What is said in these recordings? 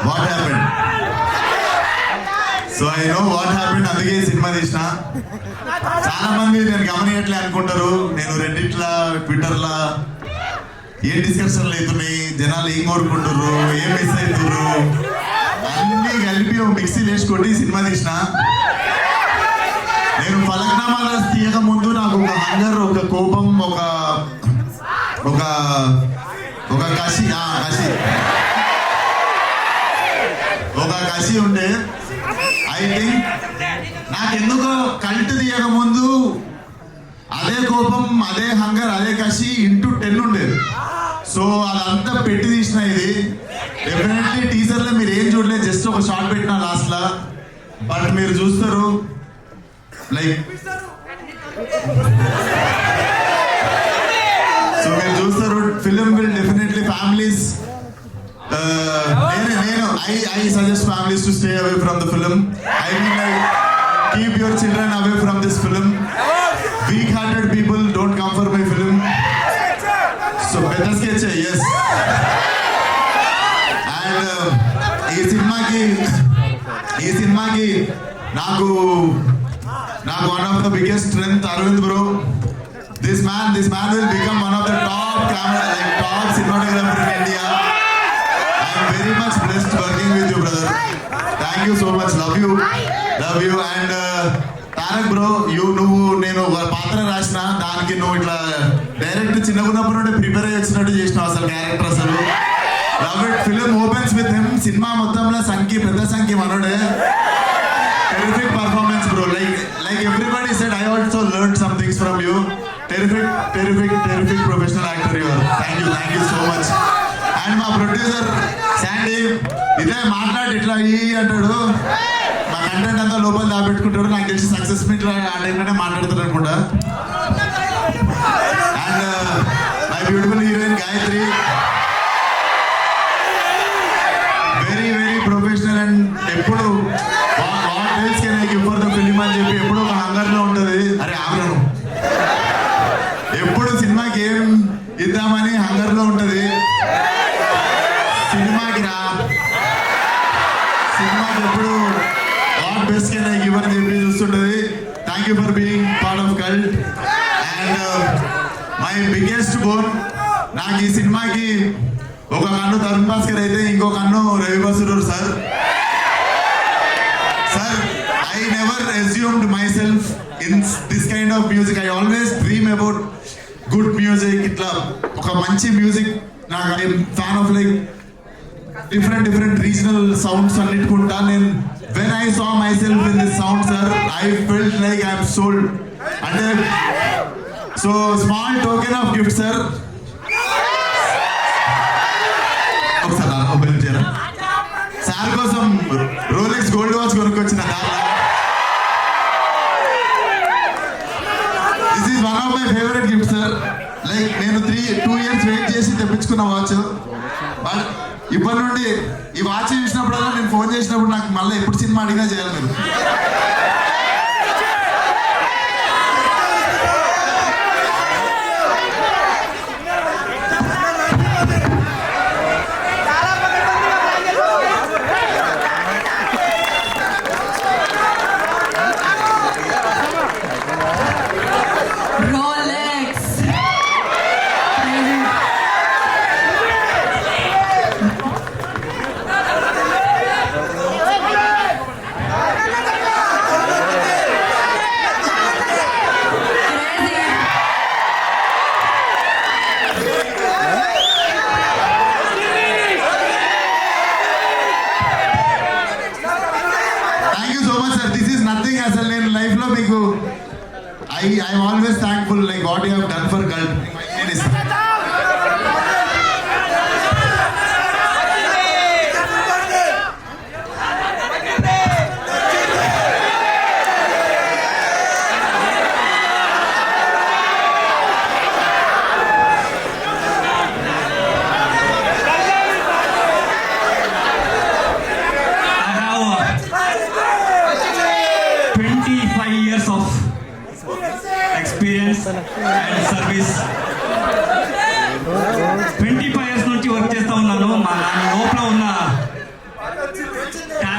What happened. So I know what happened, అందుకే cinema తీసిన. చాలా మంది నేను గమనియట్లే అనుకుంటారు. నేను రెడ్డిట్లా ట్విట్టర్లా ఏ డిస్కషన్లు అవుతున్నాయి, జనాలు ఏం కోరుకుంటారు, ఏం మిస్ అవుతారు, అన్నీ కలిపి ఒక మిక్సీలు వేసుకొని సినిమా తీసిన. నేను ఫలక్నామాల తీయక ముందు నాకు ఒక హంగర్, ఒక కోపం, ఒక ఒక ఒక కసి ఉండే. ఐ థింక్ నాకెందుకో కల్ట్ తీయక ముందు అదే కోపం, అదే హంగర్, అదే కసి ఇంటూ 10 ఉండేది. సో అదంతా పెట్టి తీసిన. ఇది డెఫినెట్లీ టీజర్ లో మీరు ఏం చూడలేదు, జస్ట్ ఒక షార్ట్ పెట్టిన లాస్ట్ లా. బట్ మీరు చూస్తారు లైక్ సో మీరు చూస్తారు film will definitely families. I suggest families to stay away from the film. I mean, like, keep your children away from this film. Weak-hearted people don't come for my film. So better sketch, yes. And ఈ సినిమాకి నాకు one of the biggest strength Arvind bro. This man will become one of the top cinematographer in India. I am very much blessed working with you, brother. Thank you so much. Love you. And Tarak bro, నువ్వు నేను పాత్ర రాసిన దానికి నువ్వు ఇట్లా direct చిన్నగున్నప్పుడు నుండి prepare అయ్యి వచ్చినట్టు చేసినావు అసలు క్యారెక్టర్. అసలు love it. Film opens with him. Cinema మొత్తంలో పెద్ద సంఖ్య మనోడే. Terrific performance, bro. Like everybody said, I also learned some things from you. Terrific professional actor you are. Thank you so much. And my producer Sandy, ఇదే మాట్లాడి ఇట్లా అంటాడు, మా content అంతా లోపల దాపెట్టుకుంటాడు. నాకు తెలిసి సక్సెస్ మీట్ ఏంటంటే మాట్లాడతాడు అనుకుంటా. And my beautiful heroine Gayatri, very professional. And ఎప్పుడు ఫర్ ద ఫిలిం అని చెప్పి ఎప్పుడు ఒక హంగర్ లో ఉంటుంది. అరే ఆమెను ఎప్పుడు సినిమాకి ఏం ఇద్దామని హంగర్ లో ఉంటుంది. సినిమాకి ఎప్పుడు what best can I give అని చెప్పి చూస్తుంటది. Thank you for being part of Cult. And my biggest boon, నాకు ఈ సినిమాకి ఒక కన్ను తరుణ్ భాస్కర్ అయితే ఇంకో కన్ను Ravi Basur sir. I never assumed myself in this kind of music. I always dream about good music. Itla oka manchi music. I am fan of like different regional sounds annittukunta. And when I saw myself in this sound, sir, I felt like I am sold. And so small token of gift, sir. Sir కోసం Rolex gold watch కొనుక్కొచ్చిన దారిలో. This is one of my favourite gift sir. Like నేను 2 years wait చేసి తెప్పించుకున్న watch. But ఇప్పటి నుండి ఈ watch చూసినప్పుడల్లా నేను phone చేసినప్పుడు నాకు మళ్ళీ ఎప్పుడు సినిమా అడిగినా చేయాలి మీరు. I'm always thankful like what you have done for cult. experience and service. 25 years నుంచి వర్క్ చేస్తా ఉన్నాను. మా లోపల ఉన్న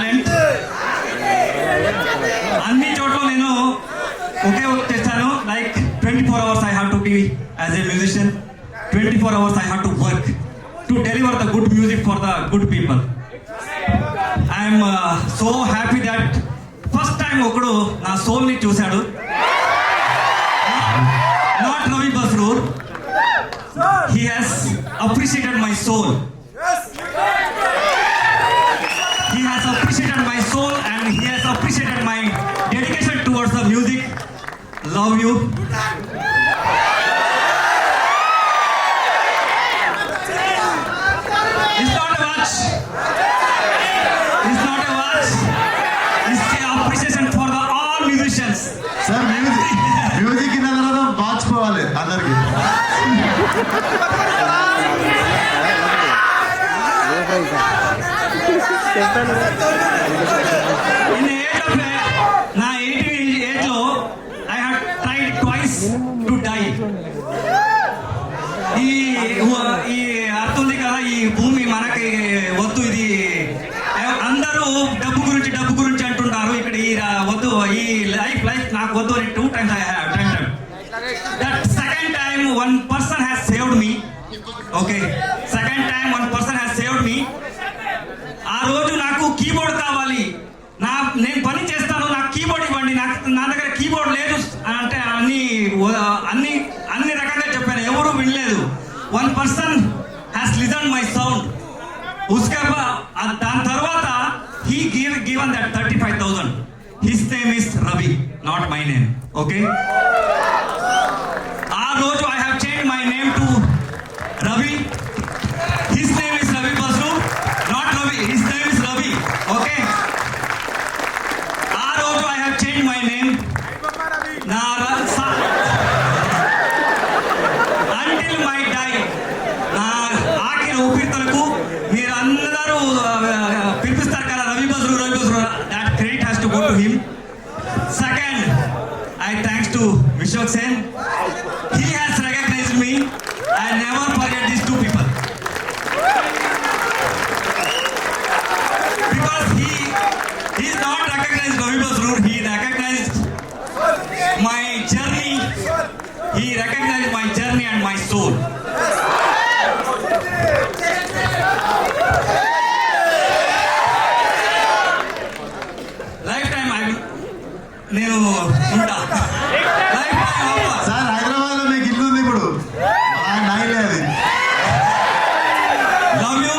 టాలెంట్. అన్ని చోట్ల నేను ఒకే వర్క్ చేస్తాను. Like 24 hours I have to be as a musician. 24 hours I have to work to deliver the good music for the good people. I am so happy that first time ఒకడు నా soul ని చూశాడు. Not Ravi Basroor. He has appreciated my soul. He has appreciated my soul and he has appreciated my dedication towards the music. Love you. It's not a watch. It's not a watch. It's the appreciation for the all musicians. Sir music ఇన్న తర్వాత మార్చుకోవాలి అందరికి. In the age of నా 80 age లో I had tried twice to die. ఈ అర్థం కదా, ఈ భూమి మనకి వద్దు, ఇది అందరూ డబ్బు గురించి అంటుంటారు. ఇక్కడ ఈ వద్దు, ఈ లైఫ్ నాకు వద్దు అని 2 times I have attempted. That second time one person has saved me. Okay, second time one person has saved me. ఆ రోజు నాకు కీబోర్డ్ కావాలి, నేను పని చేస్తాను, నాకు కీబోర్డ్ ఇవ్వండి, నా దగ్గర కీబోర్డ్ లేదు అంటే అన్ని రకంగా చెప్పాను, ఎవరు వినలేదు. One person has listen my sound. దాని తర్వాత he given that 35,000. His name is Ravi, not my name. Okay, ఆ రోజు I have change my name to Ravi. His name is Ravi Basroor, not Ravi. His name is Ravi. Okay. ఆ రోజు I have changed my name. Until my die. నా ఆఖరి ఊపిరితలకు మీరు అందరూ పిలిపిస్తారు కదా Ravi Basroor. That credit has to go to him. Second, I thanks to Vishwak Sen. He has recognized me. I never forget these two people. Because he is not recognized Ravi Basroor, he recognized my journey. He recognized my journey and my soul. Lifetime నేను ఉంటా. Lifetime sir Hyderabad లో మీకు ఇల్లు ఉంది ఇప్పుడు, నాయిలే అది. Love you.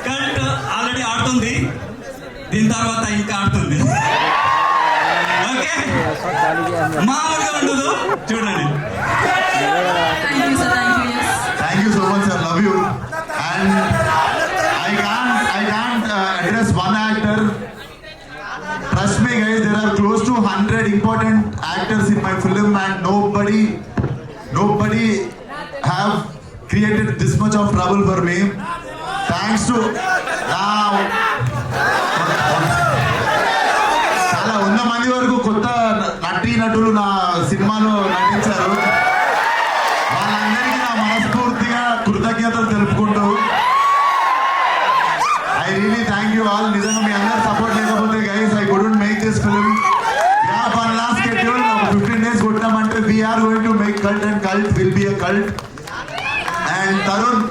Current already ఆడుతుంది, దీని తర్వాత ఇంకా ఆడుతుంది. ఓకే, మామూలుగా ఉండదు, చూడండి. Thank you so much, sir. Love you. And I can't address one actor. Trust me, guys. There are close to 100 important actors in my film, and nobody have created this much of trouble for me. Thanks to చాలా 100 మంది వరకు కొత్త నటులు నా సినిమాలో నటించారు. వాళ్ళందరికీ నా మనస్ఫూర్తిగా కృతజ్ఞతలు తెలుపుకుంటూ I really thank you all. నిజంగా మీ అందరి సపోర్ట్ లేకపోతే guys I couldn't make this film. On last schedule 15 days కొట్టామంటే we are going to make cult, and cult will be a cult. And Tarun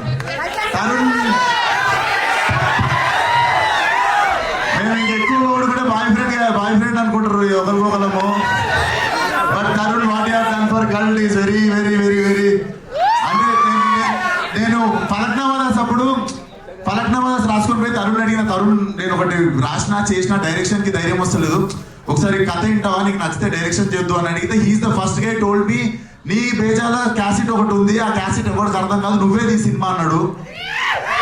మేము ఇంకెక్కువ కూడా బాయ్ ఫ్రెండ్ అనుకుంటారు ఒకరికొకరము. But Tarun what have done for Cult is very very very very. అంటే నేను ఫలక్నామాదాస్ రాసుకుని పోయి తరుణ్ అడిగిన, తరుణ్ నేను ఒకటి రాసిన చేసిన డైరెక్షన్ కి ధైర్యం వస్తలేదు, ఒకసారి కథ వింటావా, నీకు నచ్చితే డైరెక్షన్ చేద్దు అని అడిగితే he's the first guy told me, నీ బేజాల క్యాసెట్ ఒకటి ఉంది, ఆ క్యాసెట్ ఎవరికి అర్థం కాదు, నువ్వే ఈ సినిమా అన్నాడు.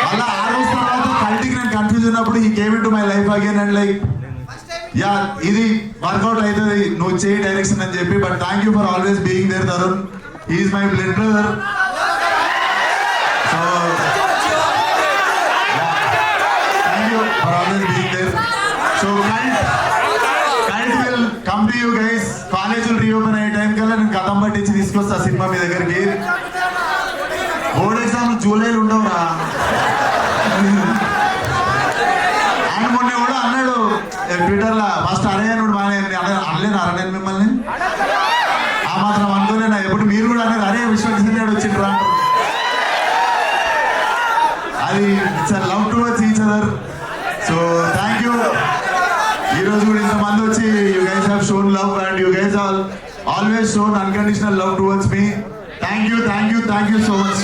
మళ్ళీ ఆ రోజు తర్వాత కల్టీకి నేను కన్ఫ్యూజ్ ఉన్నప్పుడు he came in to my life again and like yeah ఇది వర్కౌట్ అవుతుంది, నువ్వు చేయి డైరెక్షన్ అని చెప్పి. But thank you for always being there Tarun. He's my blood brother. So thank you for always being there. So cult will come to you guys. కాలేజీలు reopen అయ్యే time కల్లా నేను కథం పట్టించి తీసుకొస్తా సినిమా మీ దగ్గరికి. బోర్డ్ ఎగ్జామ్లు జూలైలో ఉండవురా. అండ్ మొన్న కూడా అనలేనారా నేను మిమ్మల్ని? ఆ మాత్రం అనుకోలేనా? ఎప్పుడు మీరు కూడా అనేది అరే విశ్వకిషన్ గారు వచ్చిండ్రా అంటారు. అది it's love towards each other. So thank you. ఈ రోజు కూడా ఇంతమంది వచ్చి you guys have shown love and you guys all always shown unconditional love towards me. Thank you so much.